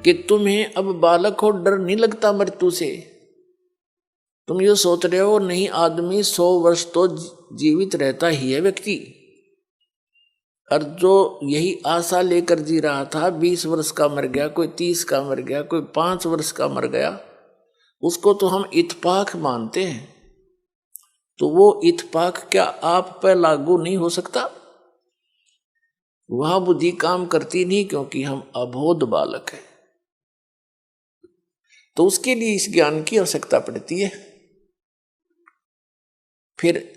कि तुम्हें अब बालक को डर नहीं लगता मृत्यु से। तुम ये सोच रहे हो नहीं, आदमी 100 वर्ष तो जीवित रहता ही है व्यक्ति, और जो यही आशा लेकर जी रहा था 20 वर्ष का मर गया, कोई 30 का मर गया, कोई 5 वर्ष का मर गया, उसको तो हम इत्तेफाक मानते हैं। तो वो इत्तेफाक क्या आप पर लागू नहीं हो सकता? वहां बुद्धि काम करती नहीं, क्योंकि हम अबोध बालक हैं। तो उसके लिए इस ज्ञान की आवश्यकता पड़ती है। फिर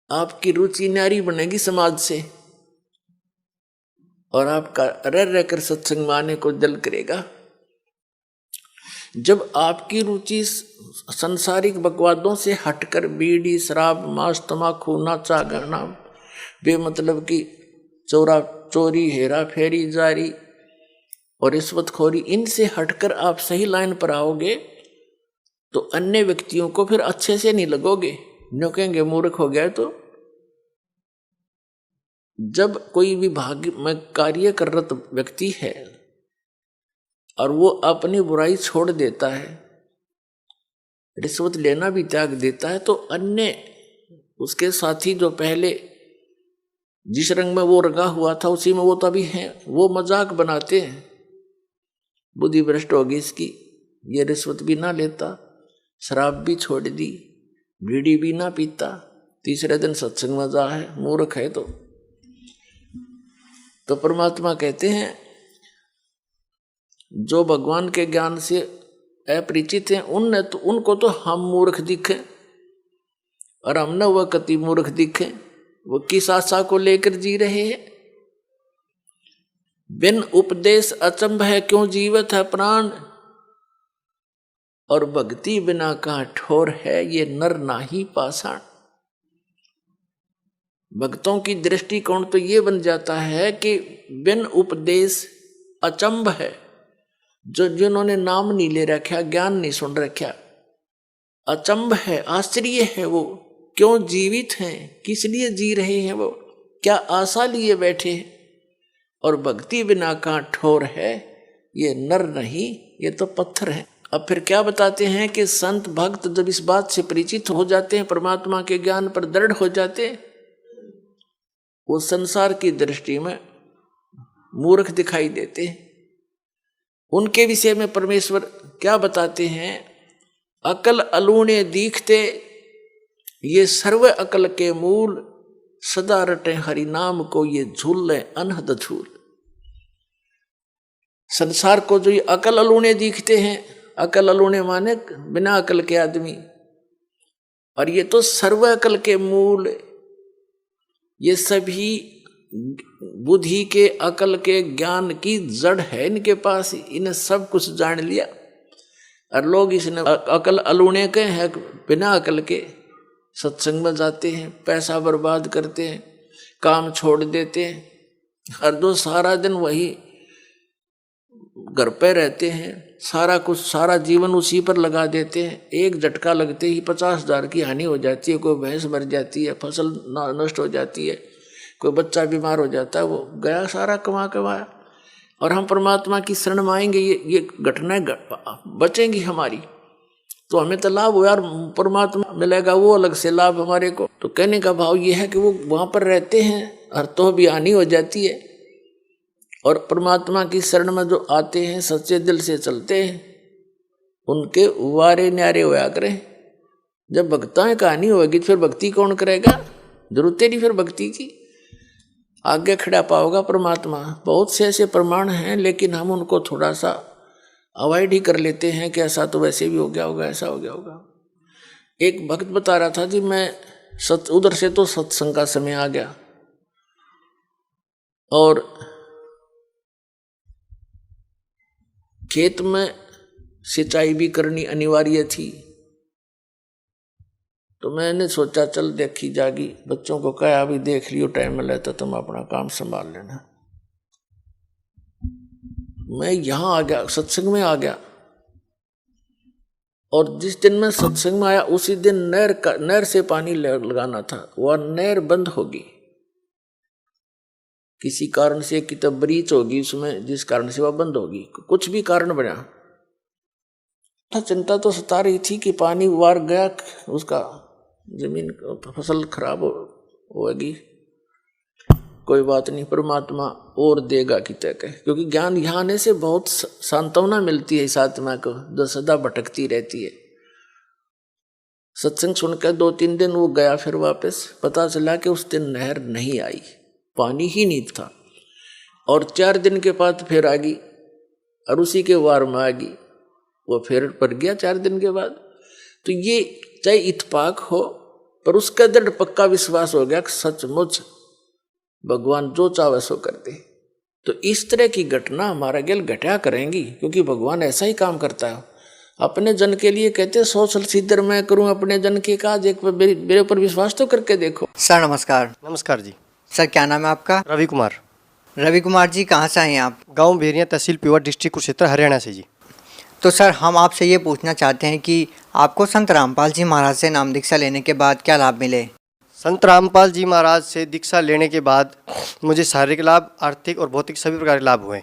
आपकी रुचि न्यारी बनेगी समाज से, और आपका रह रहकर सत्संग में आने को दिल करेगा। जब आपकी रुचि संसारिक बकवादों से हटकर बीड़ी, शराब, मांस, तमाकू, नाचा गाना, बेमतलब की चोरी, हेरा फेरी, जारी और रिश्वतखोरी, इनसे हटकर आप सही लाइन पर आओगे तो अन्य व्यक्तियों को फिर अच्छे से नहीं लगोगे, न्यों कहेंगे मूर्ख हो गया। तो जब कोई विभाग में कार्य करत व्यक्ति है और वो अपनी बुराई छोड़ देता है, रिश्वत लेना भी त्याग देता है, तो अन्य उसके साथी जो पहले जिस रंग में वो रंगा हुआ था उसी में वो तो अभी है, वो मजाक बनाते हैं, बुद्धि भ्रष्ट होगी इसकी, ये रिश्वत भी ना लेता, शराब भी छोड़ दी, बीड़ी भी ना पीता, तीसरे दिन सत्संग में जा है, मूर्ख है। तो परमात्मा कहते हैं जो भगवान के ज्ञान से अपरिचित हैं उनको तो हम मूर्ख दिखे, और हमने वह कति मूर्ख दिखे। वो किस आशा को लेकर जी रहे हैं? बिन उपदेश अचंभ है क्यों जीवत है प्राण, और भक्ति बिना कहाँ ठोर है ये नर नाही पाषाण। भक्तों की दृष्टिकोण तो ये बन जाता है कि बिन उपदेश अचंभ है, जो जिन्होंने नाम नहीं ले रखा, ज्ञान नहीं सुन रखा, अचंभ है, आश्चर्य है वो क्यों जीवित हैं, किस लिए जी रहे हैं, वो क्या आशा लिए बैठे हैं। और भक्ति बिना कहाँ ठोर है ये नर नहीं, ये तो पत्थर है। अब फिर क्या बताते हैं कि संत भक्त जब इस बात से परिचित हो जाते हैं, परमात्मा के ज्ञान पर दृढ़ हो जाते हैं, वो संसार की दृष्टि में मूर्ख दिखाई देते हैं। उनके विषय में परमेश्वर क्या बताते हैं? अकल अलूणे दीखते ये सर्व अकल के मूल, सदा रटे हरि नाम को ये झूल अनहद झूल। संसार को जो ये अकल अलूणे दिखते हैं, अकल अलूणे माने बिना अकल के आदमी, और ये तो सर्व अकल के मूल, ये सभी बुद्धि के, अकल के, ज्ञान की जड़ है इनके पास, इन्हें सब कुछ जान लिया। और लोग इसने अकल अलूणे के हैं, बिना अकल के सत्संग में जाते हैं, पैसा बर्बाद करते हैं, काम छोड़ देते हैं, हर दो सारा दिन वही घर पे रहते हैं, सारा कुछ सारा जीवन उसी पर लगा देते हैं। एक झटका लगते ही 50,000 की हानि हो जाती है, कोई भैंस मर जाती है, फसल नष्ट हो जाती है, कोई बच्चा बीमार हो जाता है, वो गया सारा कमाया। और हम परमात्मा की शरण में आएंगे, ये घटनाएं बचेंगी हमारी, तो हमें तो लाभ हो यार, परमात्मा मिलेगा वो अलग से लाभ हमारे को। तो कहने का भाव ये है कि वो वहां पर रहते हैं और तो भी हानि हो जाती है, और परमात्मा की शरण में जो आते हैं, सच्चे दिल से चलते हैं, उनके वारे न्यारे होया करें। जब भक्ताएं का हानि होगी फिर भक्ति कौन करेगा? जरूरत नहीं फिर भक्ति की, आगे खड़ा पाओगा परमात्मा। बहुत से ऐसे प्रमाण हैं, लेकिन हम उनको थोड़ा सा अवॉइड ही कर लेते हैं कि ऐसा तो वैसे भी हो गया होगा, ऐसा हो गया होगा। एक भक्त बता रहा था जी, मैं उधर से तो सत्संग का समय आ गया और खेत में सिंचाई भी करनी अनिवार्य थी, तो मैंने सोचा चल देखी जागी, बच्चों को कहा अभी देख लियो, टाइम मिला तो तुम अपना काम संभाल लेना। मैं यहां आ गया, सत्संग में आ गया, और जिस दिन मैं सत्संग में आया उसी दिन नहर से पानी लगाना था, वह नहर बंद होगी। किसी कारण से कि तब ब्रीच होगी उसमें, जिस कारण से वह बंद होगी, कुछ भी कारण बना। चिंता तो सता रही थी कि पानी वार गया, उसका जमीन फसल खराब होगी। कोई बात नहीं, परमात्मा और देगा कि तय कहे, क्योंकि ज्ञान यहाँ आने से बहुत सांत्वना मिलती है इस आत्मा को जो सदा भटकती रहती है। सत्संग सुनकर 2-3 दिन वो गया, फिर वापस पता चला कि उस दिन नहर नहीं आई, पानी ही नहीं था। और 4 दिन के बाद फिर आ गई, और उसी के वार में आ गई, वो फिर पड़ गया 4 दिन के बाद। तो ये चाहे इत्तेफाक हो, पर उसका दृढ़ पक्का विश्वास हो गया कि सचमुच भगवान जो चाहे सो कर दे। तो इस तरह की घटना हमारा गेल घटा करेंगी, क्योंकि भगवान ऐसा ही काम करता है। अपने जन के लिए कहते सोशल सिद्धर मैं करूं अपने जन के काज, एक मेरे ऊपर विश्वास तो करके देखो। सर नमस्कार। नमस्कार जी। सर क्या नाम है आपका? रवि कुमार। रवि कुमार जी कहाँ से आए हैं आप? गांव भेरिया, तहसील पीवा, डिस्ट्रिक्ट कुरुक्षेत्र, हरियाणा से जी। तो सर हम आपसे ये पूछना चाहते हैं कि आपको संत रामपाल जी महाराज से नाम दीक्षा लेने के बाद क्या लाभ मिले? संत रामपाल जी महाराज से दीक्षा लेने के बाद मुझे शारीरिक लाभ, आर्थिक और भौतिक सभी प्रकार के लाभ हुए।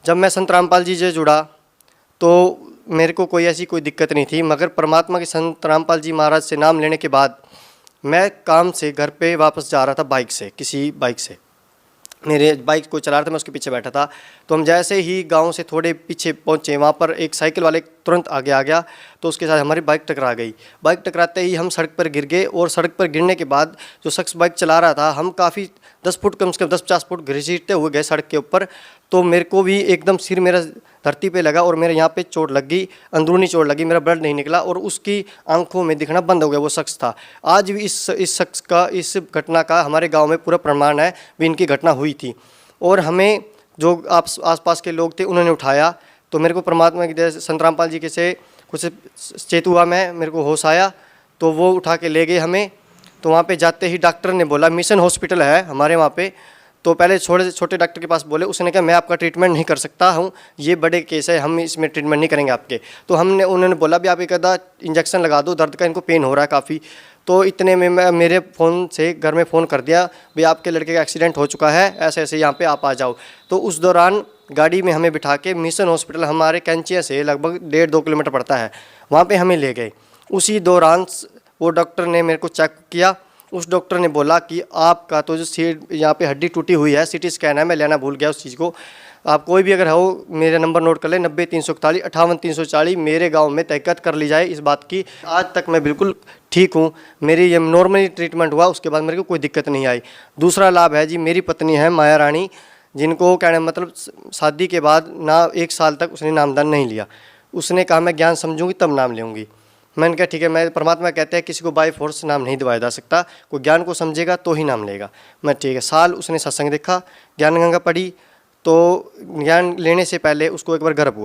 जब मैं संत रामपाल जी से जुड़ा तो मेरे को कोई ऐसी कोई दिक्कत नहीं थी, मगर परमात्मा के संत रामपाल जी महाराज से नाम लेने के बाद मैं काम से घर पे वापस जा रहा था बाइक से, किसी बाइक से मेरे बाइक को चला रहा था, मैं उसके पीछे बैठा था। तो हम जैसे ही गांव से थोड़े पीछे पहुंचे, वहाँ पर एक साइकिल वाले तुरंत आगे आ गया, तो उसके साथ हमारी बाइक टकरा गई। बाइक टकराते ही हम सड़क पर गिर गए, और सड़क पर गिरने के बाद जो शख्स बाइक चला रहा था, हम काफ़ी 10 फुट, कम से कम 10-50 फुट घसीटते हुए गए सड़क के ऊपर। तो मेरे को भी एकदम सिर मेरा धरती पे लगा, और मेरे यहाँ पे चोट लग गई, अंदरूनी चोट लगी, मेरा ब्लड नहीं निकला, और उसकी आंखों में दिखना बंद हो गया वो शख्स था। आज भी इस शख्स का, इस घटना का हमारे गांव में पूरा प्रमाण है भी इनकी घटना हुई थी। और हमें जो आसपास के लोग थे उन्होंने उठाया, तो मेरे को परमात्मा की दया से संत रामपाल जी के से कुछ चेत हुआ, मेरे को होश आया, तो वो उठा के ले गए हमें। तो वहाँ पे जाते ही डॉक्टर ने बोला, मिशन हॉस्पिटल है हमारे वहाँ पे, तो पहले छोटे डॉक्टर के पास बोले, उसने कहा मैं आपका ट्रीटमेंट नहीं कर सकता हूँ, ये बड़े केस है, हम इसमें ट्रीटमेंट नहीं करेंगे आपके। तो उन्होंने बोला भी आप एक आधा इंजेक्शन लगा दो, दर्द का इनको पेन हो रहा है काफ़ी। तो इतने में मैं मेरे फ़ोन से घर में फ़ोन कर दिया, भाई आपके लड़के का एक्सीडेंट हो चुका है, ऐसे ऐसे यहाँ पे आप आ जाओ। तो उस दौरान गाड़ी में हमें बिठा के मिशन हॉस्पिटल हमारे कैंचिया से लगभग 1.5-2 किलोमीटर पड़ता है, वहाँ पे हमें ले गए। उसी दौरान वो डॉक्टर ने मेरे को चेक किया। उस डॉक्टर ने बोला कि आपका तो जो यहाँ पे हड्डी टूटी हुई है, CT स्कैन है, मैं लेना भूल गया उस चीज़ को। आप कोई भी अगर हो, मेरे नंबर नोट कर ले, 90-341 58-340, मेरे गांव में तहकीकात कर ली जाए इस बात की। आज तक मैं बिल्कुल ठीक हूँ, मेरी ये नॉर्मली ट्रीटमेंट हुआ, उसके बाद मेरे को कोई दिक्कत नहीं आई। दूसरा लाभ है जी, मेरी पत्नी है माया रानी, जिनको कहने मतलब शादी के बाद ना 1 साल तक उसने नामदान नहीं लिया। उसने कहा मैं ज्ञान समझूंगी तब नाम लूँगी। मैंने कहा ठीक है, मैं परमात्मा कहते हैं किसी को बाय फोर्स नाम नहीं दिवाया जा सकता, कोई ज्ञान को समझेगा तो ही नाम लेगा। मैं ठीक है। साल उसने सत्संग देखा, ज्ञान गंगा पढ़ी, तो ज्ञान लेने से पहले उसको एक बार गर्भ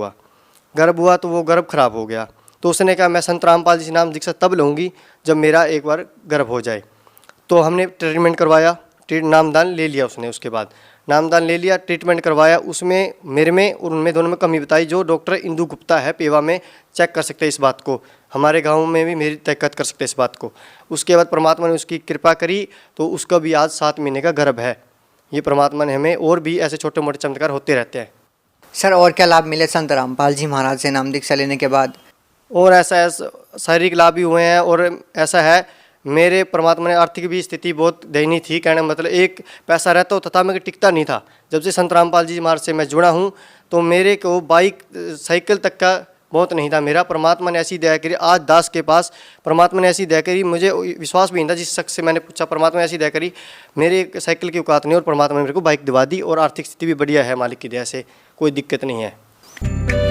हुआ तो वो गर्भ खराब हो गया। तो उसने कहा मैं संत रामपाल जी से नाम दीक्षा तब लूँगी जब मेरा एक बार गर्भ हो जाए। तो हमने ट्रीटमेंट करवाया, नामदान ले लिया उसने। उसके बाद नामदान ले लिया, ट्रीटमेंट करवाया, उसमें मेरे में और उनमें दोनों में कमी बताई। जो डॉक्टर इंदू गुप्ता है पेवा में, चेक कर सकते हैं इस बात को, हमारे गांव में भी मेरी तहकीकात कर सकते हैं इस बात को। उसके बाद परमात्मा ने उसकी कृपा करी, तो उसका भी आज 7 महीने का गर्भ है। ये परमात्मा ने हमें, और भी ऐसे छोटे मोटे चमत्कार होते रहते हैं। सर और क्या लाभ मिले संत रामपाल जी महाराज से नाम दीक्षा लेने के बाद? और ऐसा शारीरिक लाभ भी हुए हैं, और ऐसा है मेरे परमात्मा ने आर्थिक भी स्थिति बहुत दयनीय थी, कहने मतलब एक पैसा रहता होता था मगर टिकता नहीं था। जब से संत रामपाल जी महाराज से मैं जुड़ा हूँ तो मेरे को बाइक साइकिल तक का बहुत नहीं था। मेरा परमात्मा ने ऐसी दया करी, आज दास के पास परमात्मा ने ऐसी दया करी, मुझे विश्वास भी नहीं था। जिस शख्स से मैंने पूछा, परमात्मा ने ऐसी दया करी, मेरे साइकिल की औकात नहीं और परमात्मा ने मेरे को बाइक दिवा दी, और आर्थिक स्थिति भी बढ़िया है मालिक की दया से, कोई दिक्कत नहीं है।